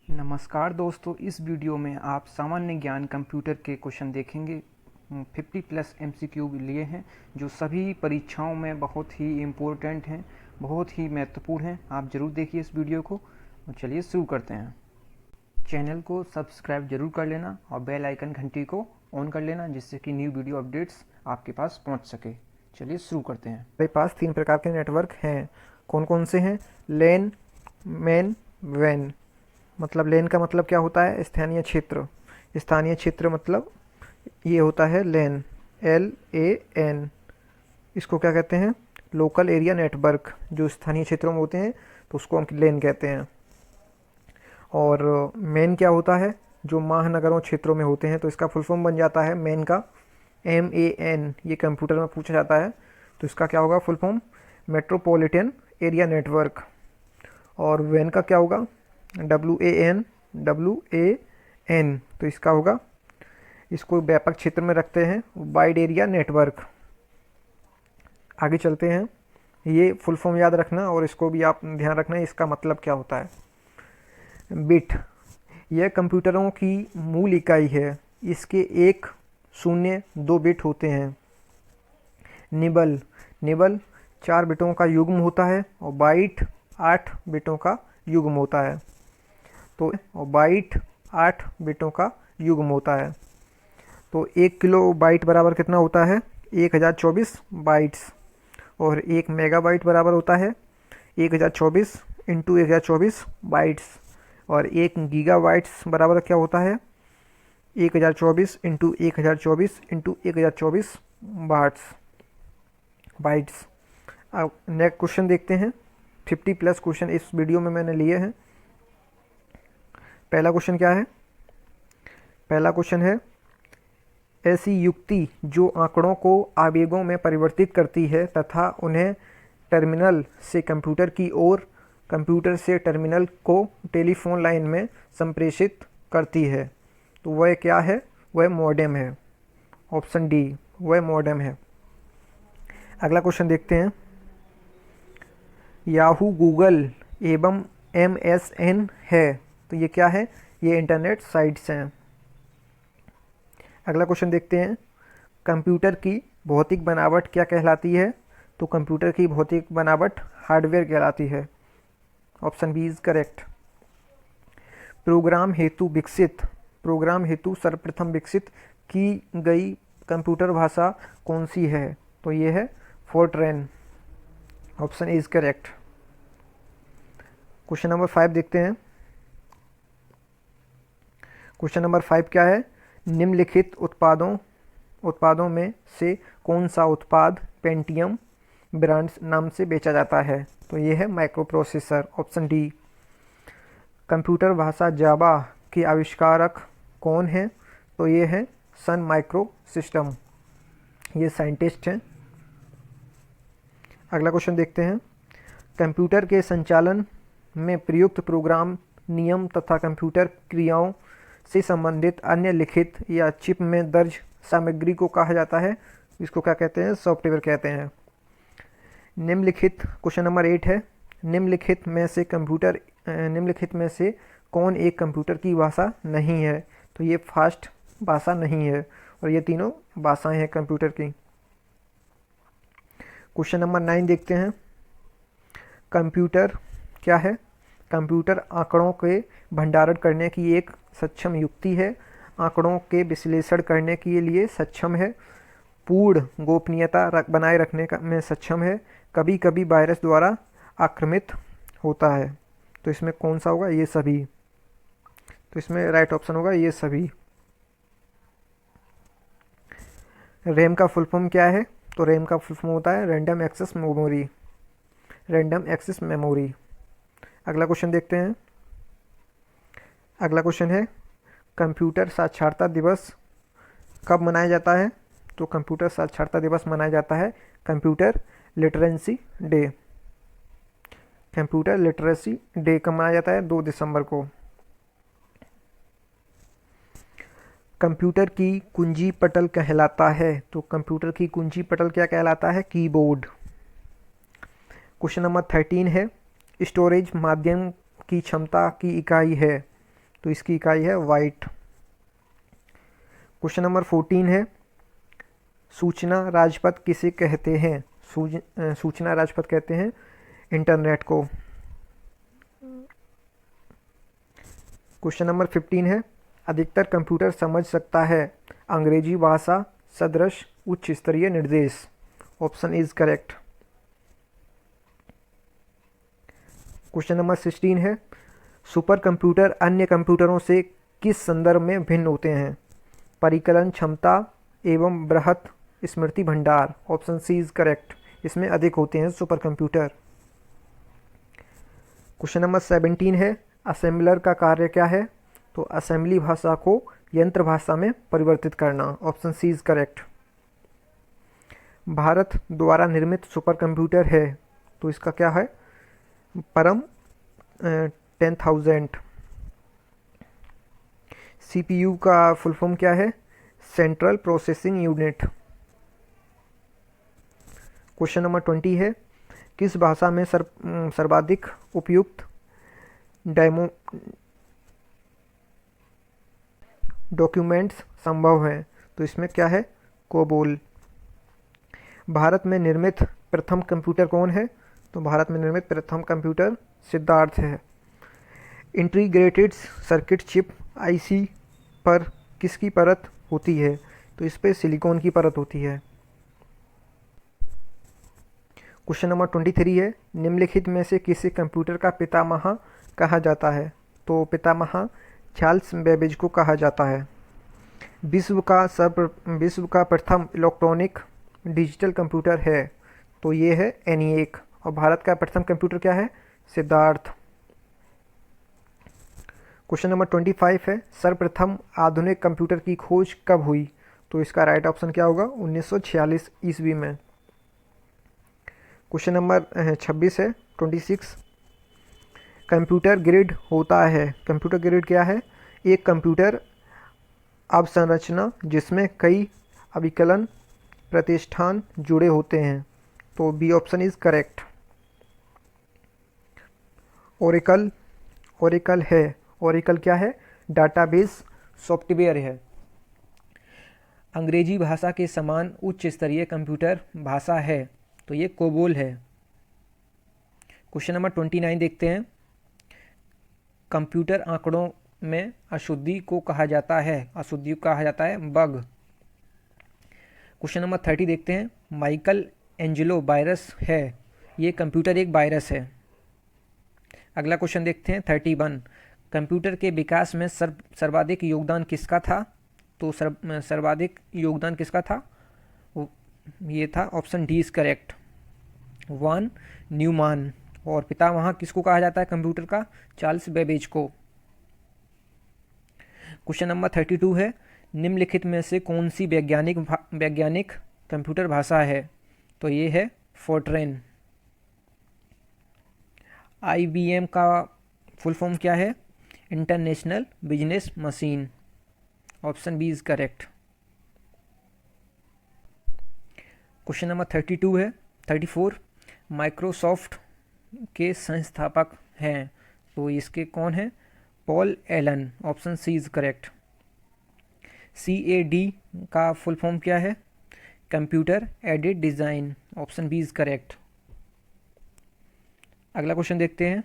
नमस्कार दोस्तों, इस वीडियो में आप सामान्य ज्ञान कंप्यूटर के क्वेश्चन देखेंगे। 50+ MCQ लिए हैं जो सभी परीक्षाओं में बहुत ही इम्पोर्टेंट हैं, बहुत ही महत्वपूर्ण हैं। आप ज़रूर देखिए इस वीडियो को। चलिए शुरू करते हैं। चैनल को सब्सक्राइब जरूर कर लेना और बेल आइकन घंटी को ऑन कर लेना, जिससे कि न्यू वीडियो अपडेट्स आपके पास पहुंच सके। चलिए शुरू करते हैं। हमारे पास 3 प्रकार के नेटवर्क हैं। कौन कौन से हैं? लेन, मैन, वैन। मतलब लेन का मतलब क्या होता है? स्थानीय क्षेत्र। स्थानीय क्षेत्र मतलब ये होता है लेन, LAN। इसको क्या कहते हैं? Local area network. जो स्थानीय क्षेत्रों में होते हैं तो उसको हम लेन कहते हैं। और मैन क्या होता है? जो महानगरों क्षेत्रों में होते हैं, तो इसका फुल फॉर्म बन जाता है मैन का MAN। ये कंप्यूटर में पूछा जाता है, तो इसका क्या होगा full form? Metropolitan area network. और वैन का क्या होगा? WAN। तो इसका होगा, इसको व्यापक क्षेत्र में रखते हैं, वाइड एरिया नेटवर्क। आगे चलते हैं। ये फुल फॉर्म याद रखना और इसको भी आप ध्यान रखना, इसका मतलब क्या होता है। बिट, यह कंप्यूटरों की मूल इकाई है। इसके 1, 0, 2 बिट होते हैं। निबल, निबल 4 बिटों का युग्म होता है और बाइट 8 बिटों का युग्म होता है। तो बाइट 8 बिटों का युग्म होता है। तो 1 किलो बाइट बराबर कितना होता है? 1024 बाइट्स। और 1 मेगाबाइट बराबर होता है 1024 इंटू 1024 बाइट्स। और 1 गीगाबाइट्स बराबर क्या होता है? 1024 इंटू 1024 इंटू 1024 बाइट्स। अब नेक्स्ट क्वेश्चन देखते हैं। 50+ क्वेश्चन इस वीडियो में मैंने लिए हैं। पहला क्वेश्चन क्या है? पहला क्वेश्चन है, ऐसी युक्ति जो आंकड़ों को आवेगों में परिवर्तित करती है तथा उन्हें टर्मिनल से कंप्यूटर की ओर, कंप्यूटर से टर्मिनल को टेलीफोन लाइन में संप्रेषित करती है, तो वह क्या है? वह मॉडेम है। ऑप्शन डी, वह मॉडेम है। अगला क्वेश्चन देखते हैं। याहू, गूगल एवं MSN है, तो ये क्या है? ये इंटरनेट साइट्स हैं। अगला क्वेश्चन देखते हैं। कंप्यूटर की भौतिक बनावट क्या कहलाती है? तो कंप्यूटर की भौतिक बनावट हार्डवेयर कहलाती है। Option B is correct. Program हेतु विकसित, प्रोग्राम हेतु सर्वप्रथम विकसित की गई कंप्यूटर भाषा कौन सी है? तो ये है Fortran. Option A is correct. Question number 5 देखते हैं। क्वेश्चन नंबर 5 क्या है? निम्नलिखित उत्पादों में से कौन सा उत्पाद पेंटियम ब्रांड नाम से बेचा जाता है? तो ये है micro processor. Option D. Computer भाषा जावा के आविष्कारक कौन है? तो ये है सन माइक्रो सिस्टम, ये साइंटिस्ट हैं। अगला क्वेश्चन देखते हैं। कंप्यूटर के संचालन में प्रयुक्त प्रोग्राम, नियम तथा कंप्यूटर क्रियाओं से संबंधित अन्य लिखित या चिप में दर्ज सामग्री को कहा जाता है? इसको क्या कहते हैं? सॉफ्टवेयर कहते हैं। निम्नलिखित, क्वेश्चन नंबर 8 है, निम्नलिखित में से कौन एक कंप्यूटर की भाषा नहीं है? तो ये फास्ट भाषा नहीं है, और ये तीनों भाषाएं हैं कंप्यूटर की। क्वेश्चन नंबर 9 देखते हैं। कंप्यूटर क्या है? कंप्यूटर आंकड़ों के भंडारण करने की एक सक्षम युक्ति है, आंकड़ों के विश्लेषण करने के लिए सक्षम है, पूर्ण गोपनीयता बनाए रखने में सक्षम है, कभी कभी वायरस द्वारा आक्रमित होता है। तो इसमें कौन सा होगा? ये सभी। तो इसमें राइट ऑप्शन होगा ये सभी। रैम का फुल फॉर्म क्या है? तो रैम का फुल फॉर्म होता है random access memory, random access memory. अगला क्वेश्चन देखते हैं। अगला क्वेश्चन है, कंप्यूटर साक्षरता दिवस कब मनाया जाता है? तो कंप्यूटर साक्षरता दिवस मनाया जाता है computer literacy day. Computer literacy day कब मनाया जाता है? 2 दिसंबर को। कंप्यूटर की कुंजी पटल कहलाता है, तो कंप्यूटर की कुंजी पटल क्या कहलाता है? कीबोर्ड। क्वेश्चन नंबर 13 है, स्टोरेज माध्यम की क्षमता की इकाई है? तो इसकी इकाई है वाइट। क्वेश्चन नंबर 14 है, सूचना राजपथ किसे कहते हैं? सूचना राजपथ कहते हैं इंटरनेट को। क्वेश्चन नंबर 15 है, अधिकतर कंप्यूटर समझ सकता है अंग्रेजी भाषा सदृश उच्च स्तरीय निर्देश। Option is correct. Question number 16 है, सुपर कंप्यूटर अन्य कंप्यूटरों से किस संदर्भ में भिन्न होते हैं? परिकलन क्षमता एवं बृहत स्मृति भंडार। ऑप्शन सी इज करेक्ट, इसमें अधिक होते हैं सुपर कंप्यूटर। क्वेश्चन नंबर 17 है, असेंबलर का कार्य क्या है? तो असेंबली भाषा को यंत्र भाषा में परिवर्तित करना। Option C is correct. भारत द्वारा निर्मित सुपर कंप्यूटर है, तो इसका क्या है? परम 10,000। सीपीयू का फुल फॉर्म क्या है? Central processing unit. Question number 20 है, किस भाषा में सर्वाधिक उपयुक्त डॉक्यूमेंट्स संभव हैं? तो इसमें क्या है? कोबोल। भारत में निर्मित प्रथम कंप्यूटर कौन है? तो भारत में निर्मित प्रथम कंप्यूटर सिद्धार्थ है। इंटीग्रेटेड सर्किट चिप आईसी पर किसकी परत होती है? तो इस पे सिलिकॉन की परत होती है। क्वेश्चन नंबर 23 है, निम्नलिखित में से किसे कंप्यूटर का पितामह कहा जाता है? तो पितामह चार्ल्स बेबेज को कहा जाता है। विश्व का प्रथम इलेक्ट्रॉनिक डिजिटल कंप्यूटर है, तो ये है ENIAC। और भारत का प्रथम कंप्यूटर क्या है? सिद्धार्थ। क्वेश्चन नंबर 25 है, सर्वप्रथम आधुनिक कंप्यूटर की खोज कब हुई? तो इसका राइट ऑप्शन क्या होगा? 1946 ईस्वी में। क्वेश्चन नंबर 26 है, 26, कंप्यूटर ग्रिड होता है। कंप्यूटर ग्रिड क्या है? एक कंप्यूटर अवसंरचना जिसमें कई अभिकलन प्रतिष्ठान जुड़े होते हैं। तो B option is correct. Oracle है। ओरेकल क्या है? डाटाबेस सॉफ्टवेयर है। अंग्रेजी भाषा के समान उच्च स्तरीय कंप्यूटर भाषा है, तो ये कोबोल है। क्वेश्चन नंबर 29 देखते हैं, कंप्यूटर आंकड़ों में अशुद्धि को कहा जाता है बग। क्वेश्चन नंबर 30 देखते हैं, माइकल एंजेलो वायरस है, ये कंप्यूटर एक वायरस है। अगला क्वेश्चन देखते हैं 31, कंप्यूटर के विकास में सर्वाधिक योगदान किसका था? तो सर्वाधिक योगदान किसका था? ये था option D is correct, von Neumann. और पितामह किसको कहा जाता है कंप्यूटर का? चार्ल्स बेबेज को। क्वेश्चन नंबर 32 है, निम्नलिखित में से कौन सी वैज्ञानिक कंप्यूटर भाषा है? तो ये है फोर्ट्रेन। IBM का फुल फॉर्म क्या है? International business machine. Option B is correct. Question number 32 है, 34, माइक्रोसॉफ्ट के संस्थापक हैं, तो इसके कौन है? Paul Allen. Option C is correct. CAD का फुल फॉर्म क्या है? Computer aided design. Option B is correct. अगला क्वेश्चन देखते हैं,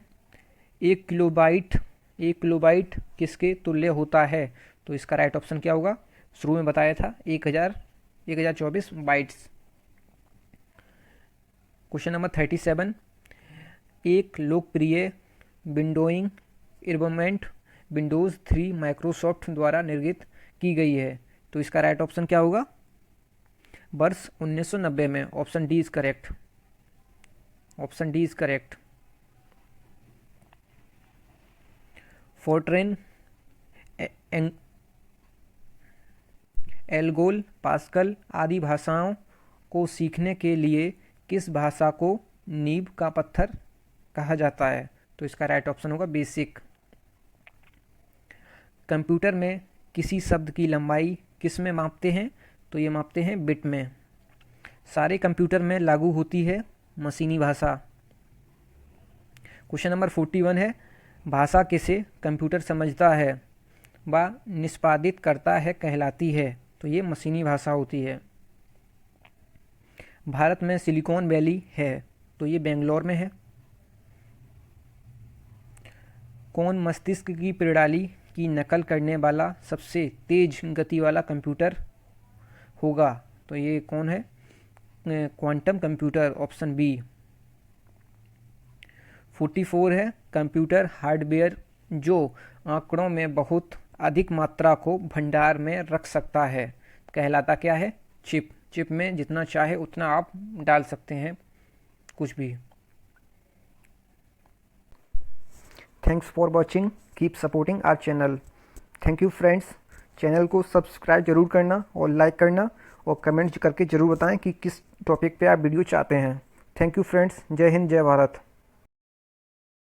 एक किलोबाइट किसके तुल्य होता है? तो इसका राइट ऑप्शन क्या होगा? शुरू में बताया था 1024 बाइट्स। क्वेश्चन नंबर 37, एक लोकप्रिय विंडोइंग इन्वायरमेंट विंडोज़ 3 माइक्रोसॉफ्ट द्वारा निर्मित की गई है, तो इसका राइट ऑप्शन क्या होगा? वर्ष 1990 में। Option D is correct. Option D is correct. Fortran, ALGOL, pascal आदि भाषाओं को सीखने के लिए किस भाषा को नींव का पत्थर कहा जाता है? तो इसका राइट ऑप्शन होगा बेसिक। कंप्यूटर में किसी शब्द की लंबाई किस में मापते हैं? तो ये मापते हैं बिट में। सारे कंप्यूटर में लागू होती है मशीनी भाषा। क्वेश्चन नंबर 41 है, भाषा किसे कंप्यूटर समझता है व निष्पादित करता है कहलाती है, तो ये मशीनी भाषा होती है। भारत में सिलिकॉन वैली है, तो ये बेंगलोर में है। कौन मस्तिष्क की प्रणाली की नकल करने वाला सबसे तेज गति वाला कंप्यूटर होगा, तो ये कौन है? Quantum computer, option B. 44 है कंप्यूटर हार्डवेयर जो आंकड़ों में बहुत अधिक मात्रा को भंडार में रख सकता है, कहलाता क्या है? चिप। चिप में जितना चाहे उतना आप डाल सकते हैं कुछ भी। Thanks for watching, keep supporting our channel. Thank you friends. Channel को सब्सक्राइब जरूर करना और लाइक करना और कमेंट करके ज़रूर बताएं कि किस टॉपिक पे आप वीडियो चाहते हैं। Thank you friends. जय हिंद, जय भारत।